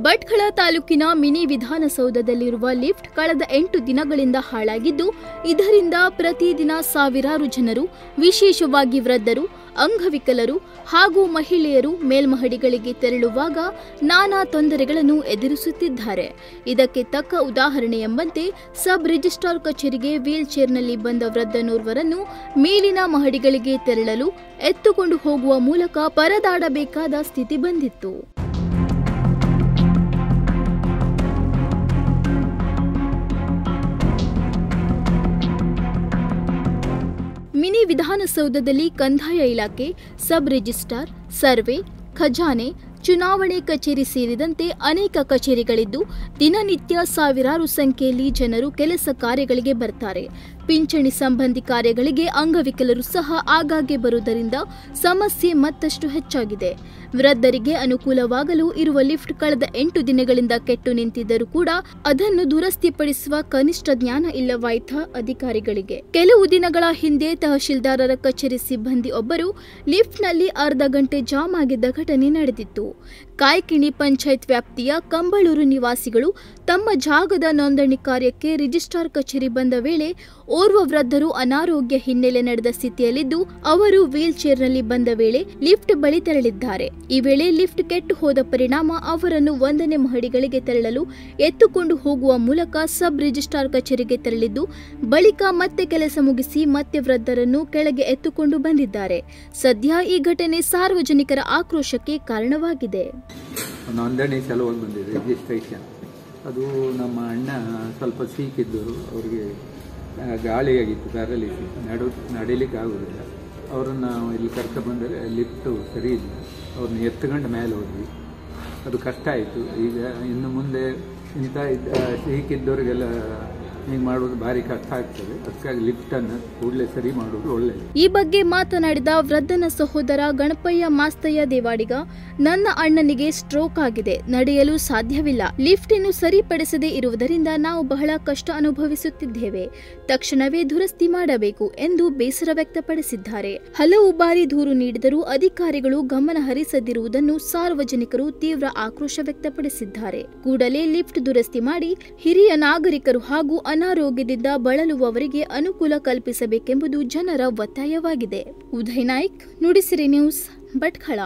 ಭಟ್ಕಳ ತಾಲೂಕಿನ mini ವಿಧಾನಸೌಧದಲ್ಲಿರುವ lift ಕಳೆದ 8 ದಿನಗಳಿಂದ ಹಾಳಾಗಿದ್ದು, ಇದರಿಂದ ಪ್ರತಿದಿನ ಸಾವಿರಾರು ಜನರು, ವಿಶೇಷವಾಗಿ ವೃದ್ಧರು, ಅಂಗವಿಕಲರು ಹಾಗೂ ಮಹಿಳೆಯರು ಮೇಲ್ಮಹಡಿಗಳಿಗೆ ತೆರಳುವಾಗ ನಾನಾ ತೊಂದರೆಗಳನ್ನು ಎದುರಿಸುತ್ತಿದ್ದಾರೆ. ಇದಕ್ಕೆ ತಕ್ಕ ಉದಾಹರಣೆ ಎಂಬಂತೆ ಸಬ್ ರಿಜಿಸ್ಟ್ರಾರ್ ಕಚೇರಿಗೆ ವೀಲ್ ಚೇರ್ನಲ್ಲಿ ಬಂದ ವೃದ್ಧನೋರ್ವರನ್ನು ಮೇಲಿನ ಮಹಡಿಗಳಿಗೆ ತೆರಳಲು ಎತ್ತುಕೊಂಡು ಹೋಗುವ ಮೂಲಕ ಪರದಾಡಬೇಕಾದ ಸ್ಥಿತಿ ಬಂದಿತ್ತು. ಮಿನಿ ವಿಧಾನಸೌಧದಲ್ಲಿ ಕಂದಾಯ ಇಲಾಖೆ, ಸಬ್ ರಿಜಿಸ್ಟ್ರಾರ್, ಸರ್ವೆ, ಖಜಾನೆ, ಚುನಾವಣೆ ಕಚೇರಿ ಸೇರಿದಂತೆ ಅನೇಕ ಕಚೇರಿಗಳಿದ್ದು, ದಿನನಿತ್ಯ ಸಾವಿರಾರು ಸಂಖ್ಯೆಯಲ್ಲಿ ಜನರು ಕೆಲಸ ಕಾರ್ಯಗಳಿಗೆ ಬರ್ತಾರೆ. ಪಿಂಚಣಿ ಸಂಬಂಧಿ ಕಾರ್ಯಗಳಿಗೆ ಅಂಗವಿಕಲರು ಸಹ ಆಗಾಗ್ಗೆ ಬರುವುದರಿಂದ ಸಮಸ್ಯೆ ಮತ್ತಷ್ಟು ಹೆಚ್ಚಾಗಿದೆ. ವೃದ್ಧರಿಗೆ ಅನುಕೂಲವಾಗಲು ಇರುವ ಲಿಫ್ಟ್ ಕಳೆದ 8 ದಿನಗಳಿಂದ ಕೆಟ್ಟು ನಿಂತಿದ್ದರೂ ಕೂಡ ಅದನ್ನು ದುರಸ್ತಿಪಡಿಸುವ ಕನಿಷ್ಠ ಜ್ಞಾನ ಇಲ್ಲವಾಯ್ತ ಅಧಿಕಾರಿಗಳಿಗೆ. ಕೆಲವು ದಿನಗಳ ಹಿಂದೆ ತಹಶೀಲ್ದಾರರ ಕಚೇರಿ ಸಿಬ್ಬಂದಿ ಒಬ್ಬರು ಲಿಫ್ಟ್ನಲ್ಲಿ ಅರ್ಧ ಗಂಟೆ ಜಾಮ್ ಆಗಿದ್ದ ಘಟನೆ ನಡೆದಿತ್ತು. ಕಾಯ್ಕಿಣಿ ಪಂಚಾಯತ್ ವ್ಯಾಪ್ತಿಯ ಕಂಬಳೂರು ನಿವಾಸಿಗಳು ತಮ್ಮ ಜಾಗದ ನೋಂದಣಿ ಕಾರ್ಯಕ್ಕೆ ರಿಜಿಸ್ಟ್ರಾರ್ ಕಚೇರಿ ಬಂದ ವೇಳೆ ಓರ್ವ ವೃದ್ಧರು ಅನಾರೋಗ್ಯ ಹಿನ್ನೆಲೆ ನಡೆದ ಸ್ಥಿತಿಯಲ್ಲಿದ್ದು, ಅವರು ವೀಲ್ ಚೇರ್ನಲ್ಲಿ ಬಂದ ವೇಳೆ ಲಿಫ್ಟ್ ಬಳಿ ತೆರಳಿದ್ದಾರೆ. ಈ ವೇಳೆ ಲಿಫ್ಟ್ ಕೆಟ್ಟು ಹೋದ ಪರಿಣಾಮ ಅವರನ್ನು 1ನೇ ಮಹಡಿಗಳಿಗೆ ತೆರಳಲು ಎತ್ತುಕೊಂಡು ಹೋಗುವ ಮೂಲಕ ಸಬ್ ರಿಜಿಸ್ಟ್ರಾರ್ ಕಚೇರಿಗೆ ತೆರಳಿದ್ದು, ಬಳಿಕ ಮತ್ತೆ ಕೆಲಸ ಮುಗಿಸಿ ಮತ್ತೆ ವೃದ್ಧರನ್ನು ಕೆಳಗೆ ಎತ್ತುಕೊಂಡು ಬಂದಿದ್ದಾರೆ. ಸದ್ಯ ಈ ಘಟನೆ ಸಾರ್ವಜನಿಕರ ಆಕ್ರೋಶಕ್ಕೆ ಕಾರಣವಾಗಿದೆ. ನೋಂದಣಿ ಸಲುವಾಗಿ ಬಂದಿದೆ ರಿಜಿಸ್ಟ್ರೇಷನ್. ಅದು ನಮ್ಮ ಅಣ್ಣ ಸ್ವಲ್ಪ ಸೀಕಿದ್ದರು, ಅವರಿಗೆ ಗಾಳಿಯಾಗಿತ್ತು, ಪ್ಯಾರಲಿಸಿಸ್, ನಡೀಲಿಕ್ಕೆ ಆಗೋದಿಲ್ಲ. ಅವರನ್ನು ಇಲ್ಲಿ ಕರ್ಕೊಂಡ್ಬಂದರೆ ಲಿಫ್ಟು ಸರಿ ಇಲ್ಲ, ಅವ್ರನ್ನ ಎತ್ಕೊಂಡು ಮೇಲೆ ಹೋದ್ವಿ. ಅದು ಕಷ್ಟ ಆಯಿತು. ಈಗ ಇನ್ನು ಮುಂದೆ ಇಂಥ ಸೀಕಿದ್ದವರಿಗೆಲ್ಲ ಹಿಂಗೆ ಮಾಡೋದು ಭಾರಿ ಕಷ್ಟ ಆಗ್ತದೆ. ಅದಕ್ಕಾಗಿ ಲಿಫ್ಟನ್ನು ಕೂಡಲೇ ಸರಿ ಮಾಡೋದು ಒಳ್ಳೆಯದು. ಈ ಬಗ್ಗೆ ಮಾತನಾಡಿದ ವೃದ್ಧನ ಸಹೋದರ ಗಣಪಯ್ಯ ಮಾಸ್ತಯ್ಯ ದೇವಾಡಿಗ, ನನ್ನ ಅಣ್ಣನಿಗೆ ಸ್ಟ್ರೋಕ್ ಆಗಿದೆ, ನಡೆಯಲು ಸಾಧ್ಯವಿಲ್ಲ. ಲಿಫ್ಟನ್ನು ಸರಿಪಡಿಸದೇ ಇರುವುದರಿಂದ ನಾವು ಬಹಳ ಕಷ್ಟ ಅನುಭವಿಸುತ್ತಿದ್ದೇವೆ. ತಕ್ಷಣವೇ ದುರಸ್ತಿ ಮಾಡಬೇಕು ಎಂದು ಬೇಸರ ವ್ಯಕ್ತಪಡಿಸಿದ್ದಾರೆ. ಹಲವು ಬಾರಿ ದೂರು ನೀಡಿದರೂ ಅಧಿಕಾರಿಗಳು ಗಮನ ಹರಿಸದಿರುವುದನ್ನು ಸಾರ್ವಜನಿಕರು ತೀವ್ರ ಆಕ್ರೋಶ ವ್ಯಕ್ತಪಡಿಸಿದ್ದಾರೆ. ಕೂಡಲೇ ಲಿಫ್ಟ್ ದುರಸ್ತಿ ಮಾಡಿ ಹಿರಿಯ ನಾಗರಿಕರು ಹಾಗೂ ಅನಾರೋಗ್ಯದಿಂದ ಬಳಲುವವರಿಗೆ ಅನುಕೂಲ ಕಲ್ಪಿಸಬೇಕೆಂಬುದು ಜನರ ಒತ್ತಾಯವಾಗಿದೆ. ಉದಯ್ ನಾಯ್ಕ್, ನುಡಿಸಿರಿ ನ್ಯೂಸ್, ಭಟ್ಕಳ.